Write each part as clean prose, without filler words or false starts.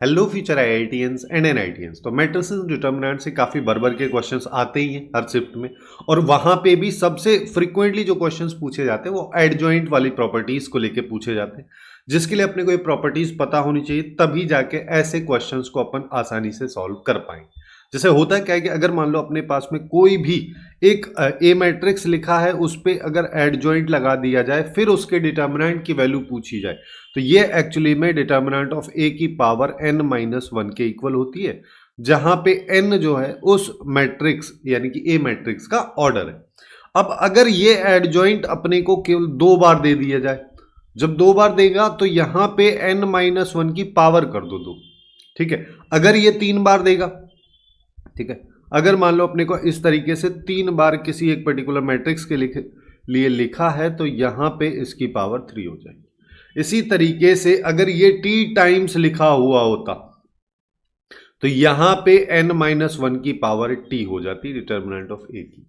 Hello future IITians and NITians. तो matrices determinant से काफ़ी भर के क्वेश्चंस आते ही हैं हर शिफ्ट में, और वहाँ पे भी सबसे फ्रिक्वेंटली जो क्वेश्चंस पूछे जाते हैं वो एडजॉइंट वाली प्रॉपर्टीज़ को लेके पूछे जाते हैं, जिसके लिए अपने को ये प्रॉपर्टीज़ पता होनी चाहिए, तभी जाके ऐसे क्वेश्चंस को अपन आसानी से सॉल्व कर पाएंगे। जैसे होता क्या है कि अगर मान लो अपने पास में कोई भी एक ए मैट्रिक्स लिखा है, उस पर अगर एडजॉइंट लगा दिया जाए, फिर उसके डिटर्मिनेंट की वैल्यू पूछी जाए, तो ये एक्चुअली में डिटर्मिनेंट ऑफ ए की पावर n माइनस वन के इक्वल होती है, जहां पे n जो है उस मैट्रिक्स यानी कि ए मैट्रिक्स का ऑर्डर है। अब अगर ये एडजॉइंट अपने को केवल 2 बार दे दिया जाए, जब 2 बार देगा तो यहां पे n माइनस वन की पावर कर दो 2, ठीक है। अगर ये 3 बार देगा, ठीक है, अगर मान लो अपने को इस तरीके से 3 बार किसी एक पर्टिकुलर मैट्रिक्स के लिए लिखा है, तो यहां पे इसकी पावर 3 हो जाएगी। इसी तरीके से अगर ये t टाइम्स लिखा हुआ होता तो यहां पे n माइनस वन की पावर t हो जाती डिटर्मिनेंट ऑफ a की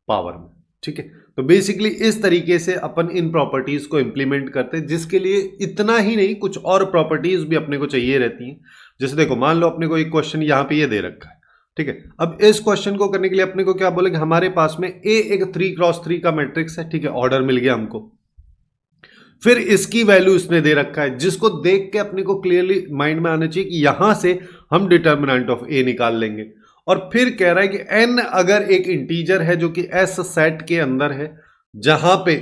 पावर में, ठीक है। तो बेसिकली इस तरीके से अपन इन प्रॉपर्टीज को इंप्लीमेंट करते हैं, जिसके लिए इतना ही नहीं कुछ और प्रॉपर्टीज भी अपने को चाहिए रहती हैं। जैसे देखो, मान लो अपने को एक क्वेश्चन यहां पे ये दे रखा है, ठीक है। अब इस क्वेश्चन को करने के लिए अपने को क्या बोले कि हमारे पास में ए एक 3x3 का मैट्रिक्स है, ठीक है, ऑर्डर मिल गया हमको। फिर इसकी वैल्यू इसने दे रखा है, जिसको देख के अपने को क्लियरली माइंड में आना चाहिए कि यहां से हम डिटर्मिनेंट ऑफ ए निकाल लेंगे। और फिर कह रहा है कि n अगर एक इंटीजर है जो कि s सेट के अंदर है, जहां पे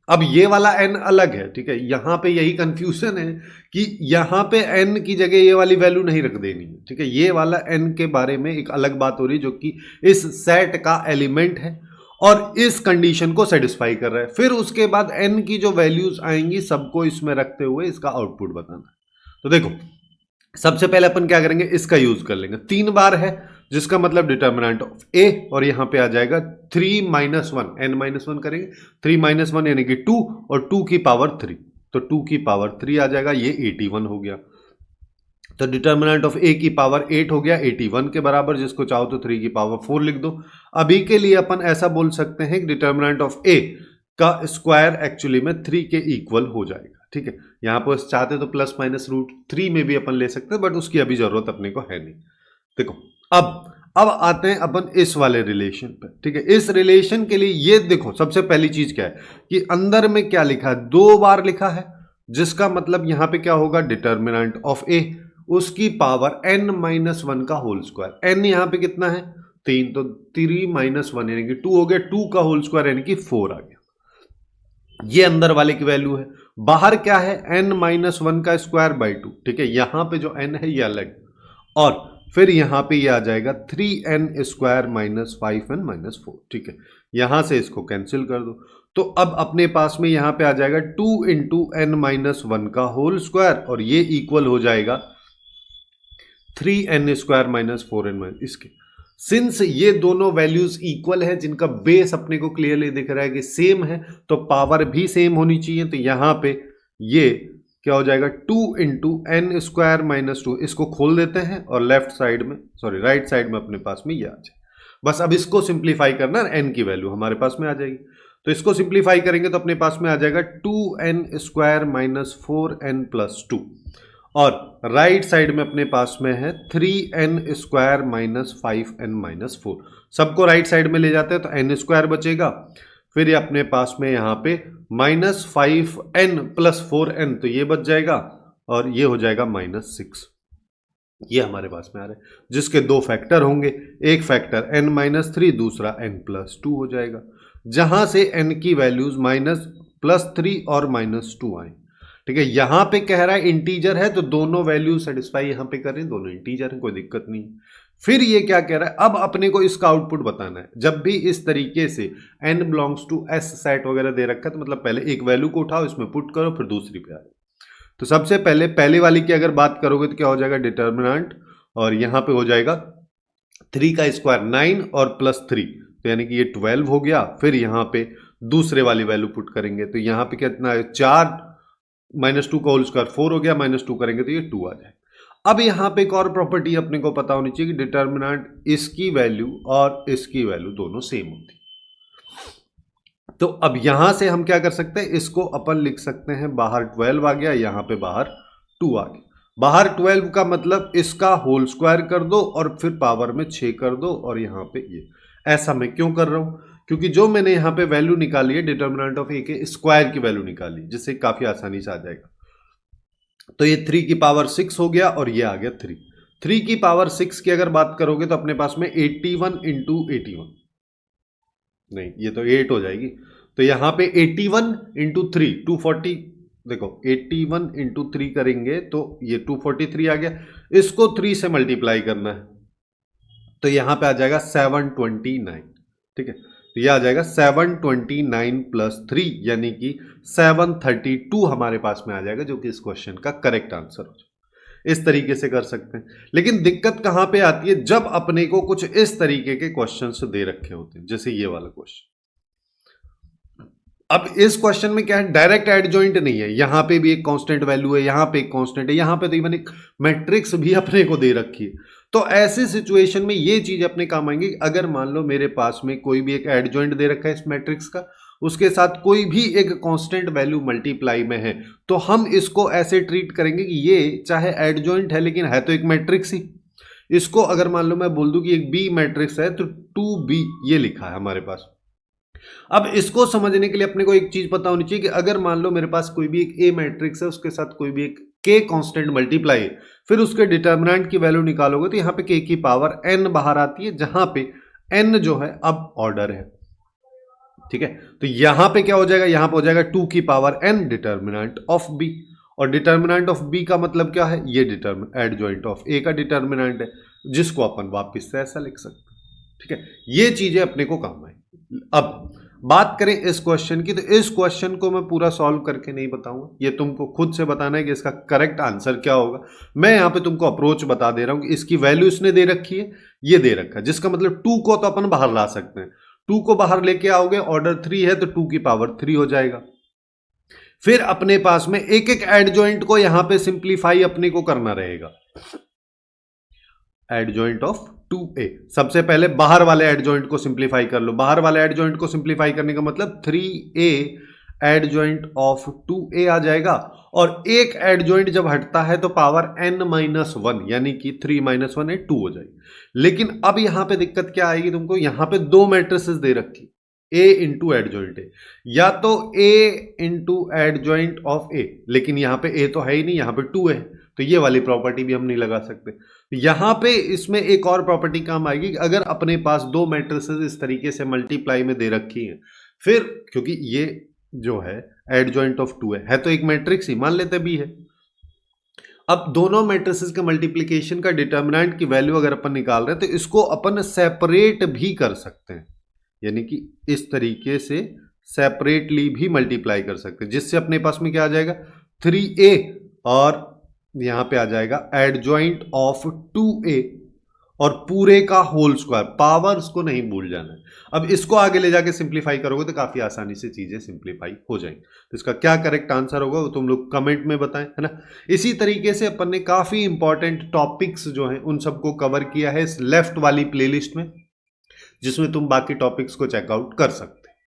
अब ये वाला n अलग है, ठीक है। यहां पे यही कंफ्यूजन है कि यहां पे n की जगह ये वाली वैल्यू नहीं रख देनी है, ठीक है। ये वाला n के बारे में एक अलग बात हो रही है, जो कि इस सेट का एलिमेंट है और इस कंडीशन को सेटिस्फाई कर रहा है। फिर उसके बाद n की जो वैल्यूज आएंगी सबको इसमें रखते हुए इसका आउटपुट बताना है। तो देखो, सबसे पहले अपन क्या करेंगे, इसका यूज कर लेंगे। 3 बार है, जिसका मतलब डिटर्मिनेंट ऑफ ए, और यहां पे आ जाएगा 3 minus one, n minus one करेंगे, 3 माइनस वन यानी कि 2, और 2 की पावर 3, तो 2 की पावर 3 आ जाएगा, ये 81 हो गया। तो डिटर्मिनेंट ऑफ ए की पावर 8 हो गया, 81 के बराबर, जिसको चाहो तो 3 की पावर 4 लिख दो। अभी के लिए अपन ऐसा बोल सकते हैं कि डिटर्मिनेंट ऑफ ए का स्क्वायर एक्चुअली में 3 के इक्वल हो जाएगा, ठीक है। यहां पर चाहते तो प्लस माइनस रूट 3 में भी अपन ले सकते हैं, बट उसकी अभी जरूरत अपने को है नहीं। देखो, अब आते हैं अपन इस वाले रिलेशन पे, ठीक है। इस रिलेशन के लिए ये देखो, सबसे पहली चीज क्या है कि अंदर में क्या लिखा है, 2 बार लिखा है, जिसका मतलब यहां पे क्या होगा, डिटर्मिनेंट ऑफ ए उसकी पावर n माइनस वन का होल स्क्वायर। n यहां पे कितना है, 3, तो 3 माइनस वन यानी कि 2 हो गया, 2 का होल स्क्वायर यानी कि 4 आ गया। ये अंदर वाले की वैल्यू है। बाहर क्या है, n माइनस वन का स्क्वायर बाई 2, ठीक है। यहां पे जो n है ये अलग, और फिर यहां पे ये आ जाएगा 3n square minus 5n minus 4, ठीक है। यहां से इसको कैंसिल कर दो, तो अब अपने पास में यहां पे आ जाएगा 2 इंटू n माइनस वन का होल स्क्वायर, और ये इक्वल हो जाएगा 3n square minus 4n minus इसके। सिंस ये दोनों वैल्यूज इक्वल है, जिनका बेस अपने को क्लियरली दिख रहा है कि सेम है, तो पावर भी सेम होनी चाहिए। तो यहां पे ये क्या हो जाएगा, 2 इंटू एन स्क्वायर माइनस 2, इसको खोल देते हैं और लेफ्ट साइड में, सॉरी राइट साइड में अपने पास में ये आ जाए। बस अब इसको सिंप्लीफाई करना, एन की वैल्यू हमारे पास में आ जाएगी। तो इसको सिंप्लीफाई करेंगे तो अपने पास में आ जाएगा 2n square minus 4n plus 2, और राइट साइड में अपने पास में है 3n square minus 5n minus 4। सबको राइट साइड में ले जाते हैं तो n स्क्वायर बचेगा, फिर ये अपने पास में यहाँ पे माइनस 5n प्लस 4n, तो ये बच जाएगा, और ये हो जाएगा माइनस 6। ये हमारे पास में आ रहा है, जिसके 2 फैक्टर होंगे, एक फैक्टर n माइनस 3, दूसरा n प्लस 2 हो जाएगा, जहां से n की वैल्यूज माइनस प्लस 3 और माइनस 2 आए, ठीक है। यहां पे कह रहा है इंटीजर है, तो दोनों वैल्यू सेटिस्फाई यहां पे कर रहे हैं, दोनों इंटीजर हैं, कोई दिक्कत नहीं। फिर ये क्या कह रहा है, अब अपने को इसका आउटपुट बताना है। जब भी इस तरीके से n belongs to s set वगैरह दे रखा है, तो मतलब पहले एक वैल्यू को उठाओ, इसमें पुट करो, फिर दूसरी पे आए। तो सबसे पहले वाली की अगर बात करोगे तो क्या हो जाएगा, डिटर्मिनेंट, और यहां पे हो जाएगा 3 का स्क्वायर 9 और प्लस 3, तो यानी कि ये 12 हो गया। फिर यहां पे दूसरे वाली वैल्यू पुट करेंगे, तो यहां पे कितना है, 4 माइनस 2 का होल स्क्वायर 4 हो गया, माइनस 2 करेंगे तो ये 2 आ जाएगा। अब यहां पे एक और प्रॉपर्टी अपने को पता होनी चाहिए कि डिटर्मिनेंट इसकी वैल्यू और इसकी वैल्यू दोनों सेम होती। तो अब यहां से हम क्या कर सकते हैं, इसको अपन लिख सकते हैं, बाहर 12 आ गया, यहां पे बाहर 2 आ गया। बाहर 12 का मतलब इसका होल स्क्वायर कर दो और फिर पावर में 6 कर दो, और यहाँ पे ये ऐसा मैं क्यों कर रहा हूं, क्योंकि जो मैंने यहाँ पे वैल्यू निकाली है डिटर्मिनेंट ऑफ ए के स्क्वायर की वैल्यू निकाली, जिससे काफी आसानी से आ जाएगा। तो ये 3 की पावर 6 हो गया और ये आ गया 3। 3 की पावर 6 की अगर बात करोगे तो अपने पास में 81 इंटू 81, नहीं ये तो 8 हो जाएगी, तो यहां पे 81 इंटू 3 240, देखो 81 इंटू 3 करेंगे तो ये 243 आ गया, इसको 3 से मल्टीप्लाई करना है तो यहां पे आ जाएगा 729, ठीक है, तो ये आ जाएगा 729 प्लस 3 यानी कि 732 हमारे पास में आ जाएगा, जो कि इस क्वेश्चन का करेक्ट आंसर हो जाएगा। इस तरीके से कर सकते हैं, लेकिन दिक्कत कहां पे आती है, जब अपने को कुछ इस तरीके के क्वेश्चंस दे रखे होते हैं, जैसे ये वाला क्वेश्चन। अब इस क्वेश्चन में क्या है, डायरेक्ट एडजॉइंट नहीं है, यहां पे भी एक कांस्टेंट वैल्यू है, यहां पे एक कांस्टेंट है, यहां पे तो इवन एक मैट्रिक्स भी अपने को दे रखी है। तो ऐसी सिचुएशन में ये चीज अपने काम आएंगी, अगर मान लो मेरे पास में कोई भी एक एडजॉइंट दे रखा है इस मैट्रिक्स का, उसके साथ कोई भी एक कांस्टेंट वैल्यू मल्टीप्लाई में है, तो हम इसको ऐसे ट्रीट करेंगे कि ये चाहे एडजॉइंट है लेकिन है तो एक मैट्रिक्स ही। इसको अगर मान लो मैं बोल दूं कि एक बी मैट्रिक्स है तो 2b ये लिखा है हमारे पास। अब इसको समझने के लिए अपने को एक चीज पता होनी चाहिए कि अगर मान लो मेरे पास कोई भी एक ए मैट्रिक्स है, उसके साथ कोई भी एक के कांस्टेंट मल्टीप्लाई, फिर उसके डिटर्मिनेंट की वैल्यू निकालोगे तो यहां पे के की पावर एन बाहर आती है, जहां पे एन जो है अब ऑर्डर है, ठीक है। तो यहां पे क्या हो जाएगा, यहां पे हो जाएगा 2 की power N determinant of B, और डिटर्मिनेंट ऑफ बी का मतलब क्या है, ये एडजॉइंट ऑफ ए का डिटर्मिनेंट है, जिसको अपन वापस से ऐसा लिख सकते हैं, ठीक है। ये चीजें अपने को काम आए। अब बात करें इस क्वेश्चन की, तो इस क्वेश्चन को मैं पूरा सॉल्व करके नहीं बताऊंगा, ये तुमको खुद से बताना है कि इसका करेक्ट आंसर क्या होगा। मैं यहां पे तुमको अप्रोच बता दे रहा हूं कि इसकी वैल्यू इसने दे रखी है, ये दे रखा है, जिसका मतलब 2 को तो अपन बाहर ला सकते हैं, 2 को बाहर लेके आओगे, ऑर्डर 3 है तो 2 की पावर 3 हो जाएगा। फिर अपने पास में एक एक एडजॉइंट को यहां पे सिंप्लीफाई अपने को करना रहेगा। एडजॉइंट ऑफ 2a, सबसे पहले बाहर वाले एडजॉइंट को सिंप्लीफाई कर लो। बाहर वाले एडजॉइंट को सिंप्लीफाई करने का मतलब 3a एडजॉइंट ऑफ 2a आ जाएगा, और एक एडजॉइंट जब हटता है तो पावर n-1 यानी कि 3 - 1 है 2 हो जाएगी। लेकिन अब यहां पे दिक्कत क्या आएगी तुमको, यहां पे दो मैट्रिसेस दे रखी, a इंटू एडजॉइंट है, या तो a into adjoint of a, लेकिन यहां पे a तो है ही नहीं, यहां पे 2 है, तो ये वाली प्रॉपर्टी भी हम नहीं लगा सकते। यहां पे इसमें एक और प्रॉपर्टी काम आएगी कि अगर अपने पास दो मैट्रिसेस इस तरीके से मल्टीप्लाई में दे रखी हैं, फिर क्योंकि ये जो है एडजॉइंट ऑफ 2 है तो एक मैट्रिक्स ही मान लेते भी है। अब दोनों मैट्रिसेस के मल्टीप्लिकेशन का डिटर्मिनेंट की वैल्यू अगर अपन निकाल रहे हैं तो इसको अपन सेपरेट भी कर सकते हैं, यानी कि इस तरीके से सेपरेटली भी मल्टीप्लाई कर सकते हैं, जिससे अपने पास में क्या आ जाएगा 3a, और यहां पे आ जाएगा एडजॉइंट ऑफ 2a और पूरे का होल स्क्वायर, पावर्स को नहीं भूल जाना है। अब इसको आगे ले जाके सिंप्लीफाई करोगे तो काफी आसानी से चीजें सिंप्लीफाई हो जाएंगी। तो इसका क्या करेक्ट आंसर होगा वो तुम लोग कमेंट में बताएं, है ना। इसी तरीके से अपन ने काफी इंपॉर्टेंट टॉपिक्स जो हैं उन सबको कवर किया है इस लेफ्ट वाली प्लेलिस्ट में, जिसमें तुम बाकी टॉपिक्स को चेकआउट कर सकते हो।